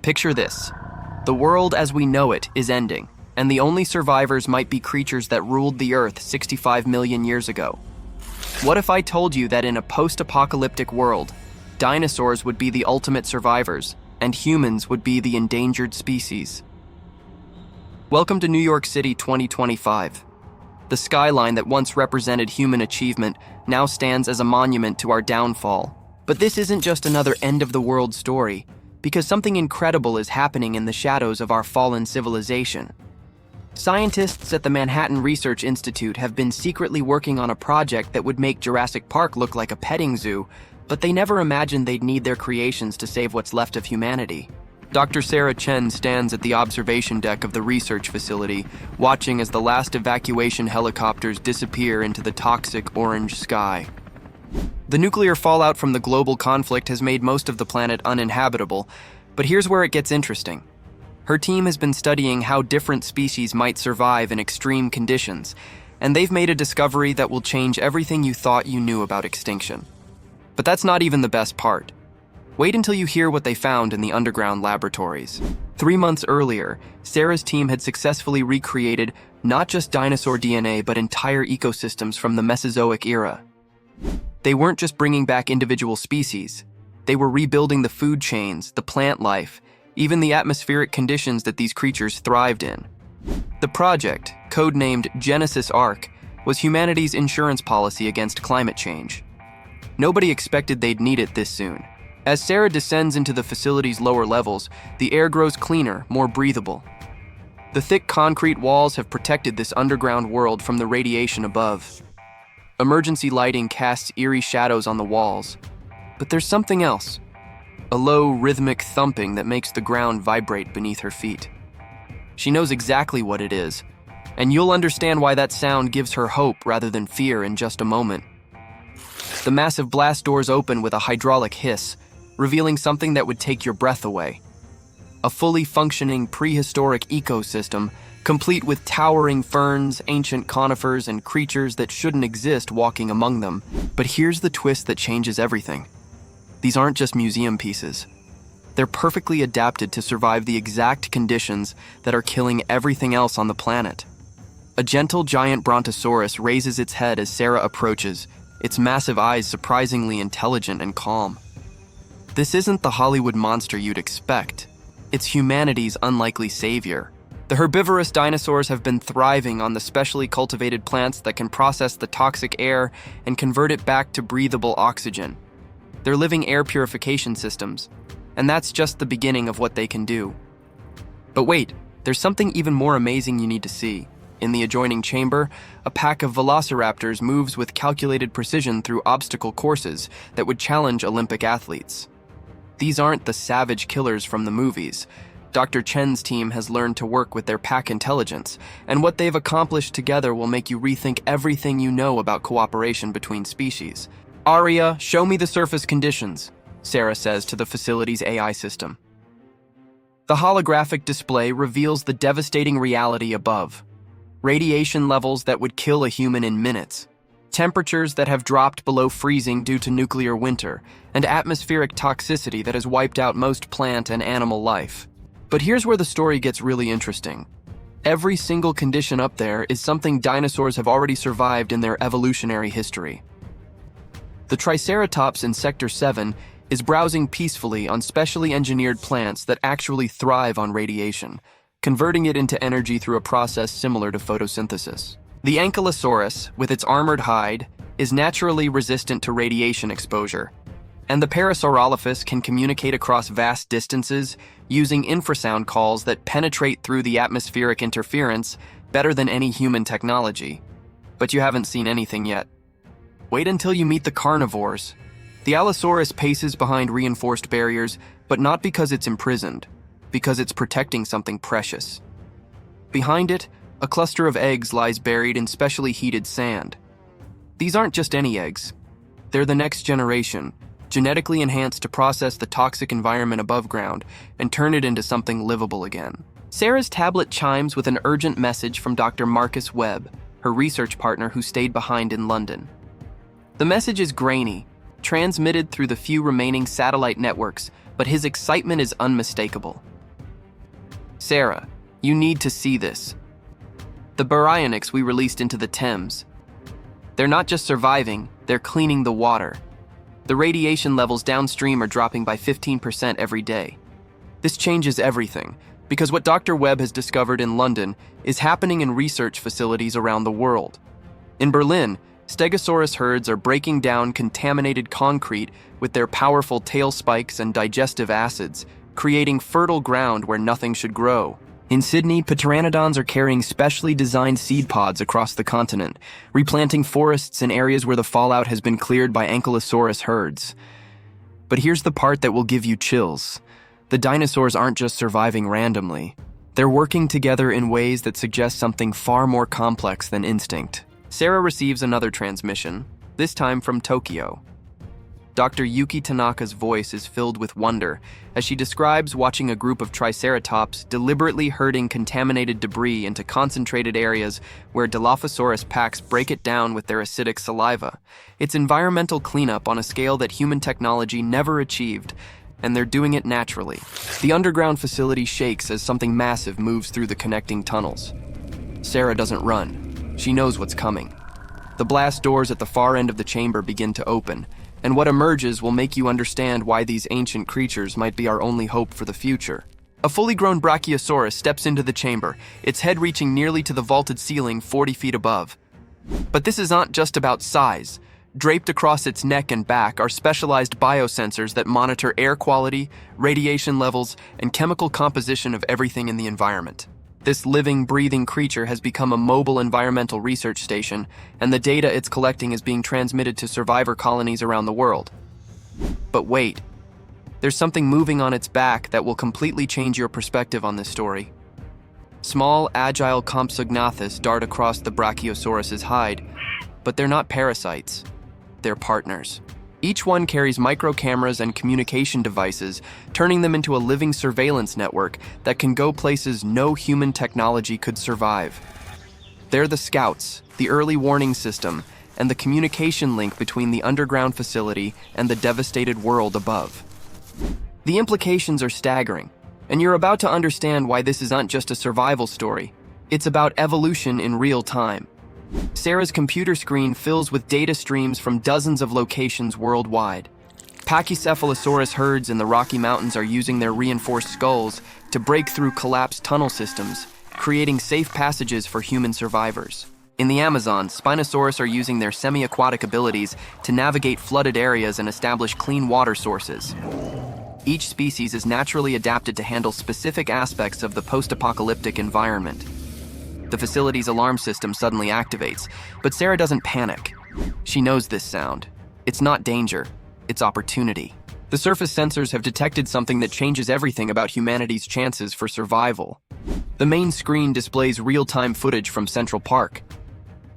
Picture this. The world as we know it is ending, and the only survivors might be creatures that ruled the Earth 65 million years ago. What if I told you that in a post-apocalyptic world, dinosaurs would be the ultimate survivors, and humans would be the endangered species? Welcome to New York City 2025. The skyline that once represented human achievement now stands as a monument to our downfall. But this isn't just another end-of-the-world story, because something incredible is happening in the shadows of our fallen civilization. Scientists at the Manhattan Research Institute have been secretly working on a project that would make Jurassic Park look like a petting zoo, but they never imagined they'd need their creations to save what's left of humanity. Dr. Sarah Chen stands at the observation deck of the research facility, watching as the last evacuation helicopters disappear into the toxic orange sky. The nuclear fallout from the global conflict has made most of the planet uninhabitable, but here's where it gets interesting. Her team has been studying how different species might survive in extreme conditions, and they've made a discovery that will change everything you thought you knew about extinction. But that's not even the best part. Wait until you hear what they found in the underground laboratories. 3 months earlier, Sarah's team had successfully recreated not just dinosaur DNA, but entire ecosystems from the Mesozoic Era. They weren't just bringing back individual species. They were rebuilding the food chains, the plant life, even the atmospheric conditions that these creatures thrived in. The project, codenamed Genesis Ark, was humanity's insurance policy against climate change. Nobody expected they'd need it this soon. As Sarah descends into the facility's lower levels, the air grows cleaner, more breathable. The thick concrete walls have protected this underground world from the radiation above. Emergency lighting casts eerie shadows on the walls. But there's something else. A low, rhythmic thumping that makes the ground vibrate beneath her feet. She knows exactly what it is, and you'll understand why that sound gives her hope rather than fear in just a moment. The massive blast doors open with a hydraulic hiss, revealing something that would take your breath away. A fully functioning prehistoric ecosystem, complete with towering ferns, ancient conifers, and creatures that shouldn't exist walking among them. But here's the twist that changes everything. These aren't just museum pieces. They're perfectly adapted to survive the exact conditions that are killing everything else on the planet. A gentle giant Brontosaurus raises its head as Sarah approaches, its massive eyes surprisingly intelligent and calm. This isn't the Hollywood monster you'd expect. It's humanity's unlikely savior. The herbivorous dinosaurs have been thriving on the specially cultivated plants that can process the toxic air and convert it back to breathable oxygen. They're living air purification systems, and that's just the beginning of what they can do. But wait, there's something even more amazing you need to see. In the adjoining chamber, a pack of velociraptors moves with calculated precision through obstacle courses that would challenge Olympic athletes. These aren't the savage killers from the movies. Dr. Chen's team has learned to work with their pack intelligence, and what they've accomplished together will make you rethink everything you know about cooperation between species. "Aria, show me the surface conditions," Sarah says to the facility's AI system. The holographic display reveals the devastating reality above. Radiation levels that would kill a human in minutes. Temperatures that have dropped below freezing due to nuclear winter, and atmospheric toxicity that has wiped out most plant and animal life. But here's where the story gets really interesting. Every single condition up there is something dinosaurs have already survived in their evolutionary history. The Triceratops in Sector 7 is browsing peacefully on specially engineered plants that actually thrive on radiation, converting it into energy through a process similar to photosynthesis. The Ankylosaurus, with its armored hide, is naturally resistant to radiation exposure, and the Parasaurolophus can communicate across vast distances using infrasound calls that penetrate through the atmospheric interference better than any human technology. But you haven't seen anything yet. Wait until you meet the carnivores. The Allosaurus paces behind reinforced barriers, but not because it's imprisoned, because it's protecting something precious. Behind it, a cluster of eggs lies buried in specially heated sand. These aren't just any eggs. They're the next generation, genetically enhanced to process the toxic environment above ground and turn it into something livable again. Sarah's tablet chimes with an urgent message from Dr. Marcus Webb, her research partner who stayed behind in London. The message is grainy, transmitted through the few remaining satellite networks, but his excitement is unmistakable. Sarah, you need to see this. The baryonyx we released into the Thames. They're not just surviving, they're cleaning the water. The radiation levels downstream are dropping by 15% every day. This changes everything, because what Dr. Webb has discovered in London is happening in research facilities around the world. In Berlin, Stegosaurus herds are breaking down contaminated concrete with their powerful tail spikes and digestive acids, creating fertile ground where nothing should grow. In Sydney, pteranodons are carrying specially designed seed pods across the continent, replanting forests in areas where the fallout has been cleared by ankylosaurus herds. But here's the part that will give you chills. The dinosaurs aren't just surviving randomly. They're working together in ways that suggest something far more complex than instinct. Sarah receives another transmission, this time from Tokyo. Dr. Yuki Tanaka's voice is filled with wonder as she describes watching a group of triceratops deliberately herding contaminated debris into concentrated areas where Dilophosaurus packs break it down with their acidic saliva. It's environmental cleanup on a scale that human technology never achieved, and they're doing it naturally. The underground facility shakes as something massive moves through the connecting tunnels. Sarah doesn't run. She knows what's coming. The blast doors at the far end of the chamber begin to open, and what emerges will make you understand why these ancient creatures might be our only hope for the future. A fully grown Brachiosaurus steps into the chamber, its head reaching nearly to the vaulted ceiling 40 feet above. But this is not just about size. Draped across its neck and back are specialized biosensors that monitor air quality, radiation levels, and chemical composition of everything in the environment. This living, breathing creature has become a mobile environmental research station, and the data it's collecting is being transmitted to survivor colonies around the world. But wait, there's something moving on its back that will completely change your perspective on this story. Small, agile Compsognathus dart across the Brachiosaurus's hide, but they're not parasites. They're partners. Each one carries micro-cameras and communication devices, turning them into a living surveillance network that can go places no human technology could survive. They're the scouts, the early warning system, and the communication link between the underground facility and the devastated world above. The implications are staggering, and you're about to understand why this isn't just a survival story. It's about evolution in real time. Sarah's computer screen fills with data streams from dozens of locations worldwide. Pachycephalosaurus herds in the Rocky Mountains are using their reinforced skulls to break through collapsed tunnel systems, creating safe passages for human survivors. In the Amazon, Spinosaurus are using their semi-aquatic abilities to navigate flooded areas and establish clean water sources. Each species is naturally adapted to handle specific aspects of the post-apocalyptic environment. The facility's alarm system suddenly activates, but Sarah doesn't panic. She knows this sound. It's not danger, it's opportunity. The surface sensors have detected something that changes everything about humanity's chances for survival. The main screen displays real-time footage from Central Park.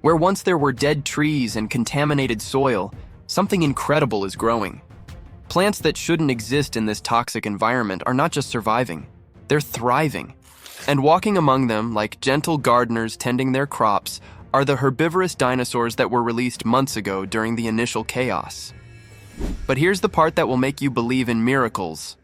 Where once there were dead trees and contaminated soil, something incredible is growing. Plants that shouldn't exist in this toxic environment are not just surviving, they're thriving. And walking among them, like gentle gardeners tending their crops, are the herbivorous dinosaurs that were released months ago during the initial chaos. But here's the part that will make you believe in miracles.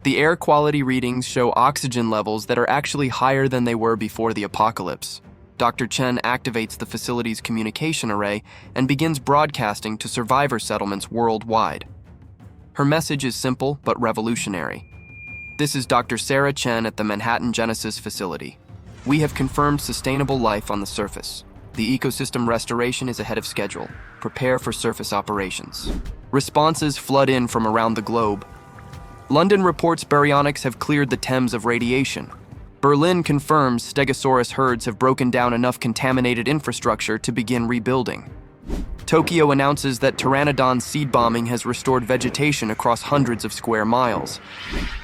The air quality readings show oxygen levels that are actually higher than they were before the apocalypse. Dr. Chen activates the facility's communication array and begins broadcasting to survivor settlements worldwide. Her message is simple but revolutionary. This is Dr. Sarah Chen at the Manhattan Genesis facility. We have confirmed sustainable life on the surface. The ecosystem restoration is ahead of schedule. Prepare for surface operations. Responses flood in from around the globe. London reports baryonyx have cleared the Thames of radiation. Berlin confirms Stegosaurus herds have broken down enough contaminated infrastructure to begin rebuilding. Tokyo announces that pteranodon seed bombing has restored vegetation across hundreds of square miles.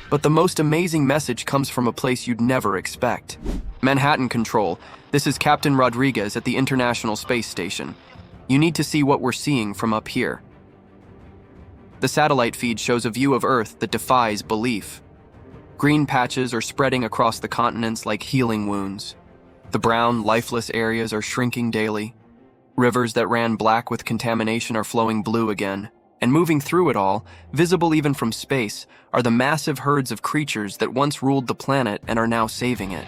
But the most amazing message comes from a place you'd never expect. Manhattan Control, this is Captain Rodriguez at the International Space Station. You need to see what we're seeing from up here. The satellite feed shows a view of Earth that defies belief. Green patches are spreading across the continents like healing wounds. The brown, lifeless areas are shrinking daily. Rivers that ran black with contamination are flowing blue again. And moving through it all, visible even from space, are the massive herds of creatures that once ruled the planet and are now saving it.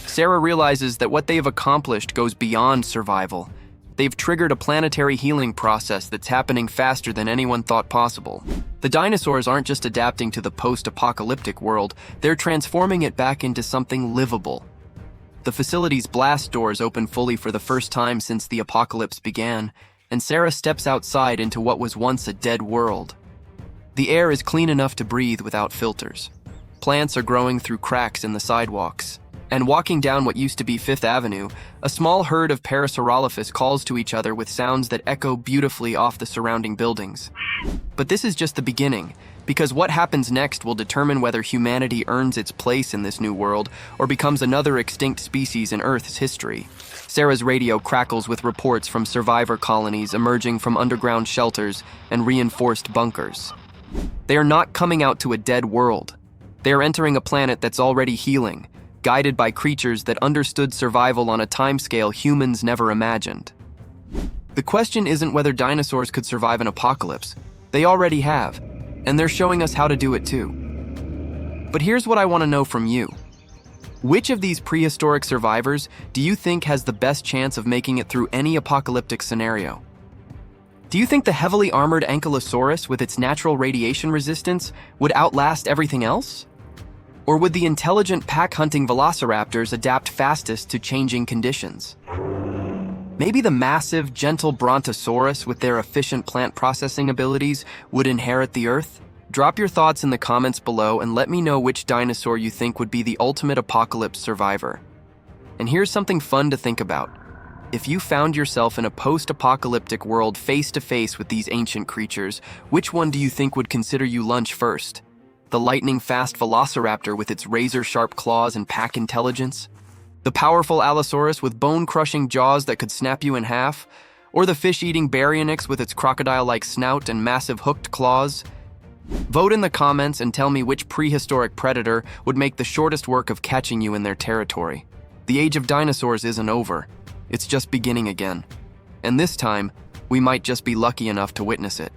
Sarah realizes that what they've accomplished goes beyond survival. They've triggered a planetary healing process that's happening faster than anyone thought possible. The dinosaurs aren't just adapting to the post-apocalyptic world, they're transforming it back into something livable. The facility's blast doors open fully for the first time since the apocalypse began, and Sarah steps outside into what was once a dead world. The air is clean enough to breathe without filters. Plants are growing through cracks in the sidewalks. And walking down what used to be Fifth Avenue, a small herd of Parasaurolophus calls to each other with sounds that echo beautifully off the surrounding buildings. But this is just the beginning, because what happens next will determine whether humanity earns its place in this new world or becomes another extinct species in Earth's history. Sarah's radio crackles with reports from survivor colonies emerging from underground shelters and reinforced bunkers. They are not coming out to a dead world. They are entering a planet that's already healing, guided by creatures that understood survival on a timescale humans never imagined. The question isn't whether dinosaurs could survive an apocalypse. They already have, and they're showing us how to do it too. But here's what I want to know from you. Which of these prehistoric survivors do you think has the best chance of making it through any apocalyptic scenario? Do you think the heavily armored Ankylosaurus with its natural radiation resistance would outlast everything else? Or would the intelligent pack-hunting velociraptors adapt fastest to changing conditions? Maybe the massive, gentle Brontosaurus with their efficient plant processing abilities would inherit the Earth? Drop your thoughts in the comments below and let me know which dinosaur you think would be the ultimate apocalypse survivor. And here's something fun to think about. If you found yourself in a post-apocalyptic world face-to-face with these ancient creatures, which one do you think would consider you lunch first? The lightning-fast velociraptor with its razor-sharp claws and pack intelligence? The powerful Allosaurus with bone-crushing jaws that could snap you in half? Or the fish-eating Baryonyx with its crocodile-like snout and massive hooked claws? Vote in the comments and tell me which prehistoric predator would make the shortest work of catching you in their territory. The age of dinosaurs isn't over. It's just beginning again. And this time, we might just be lucky enough to witness it.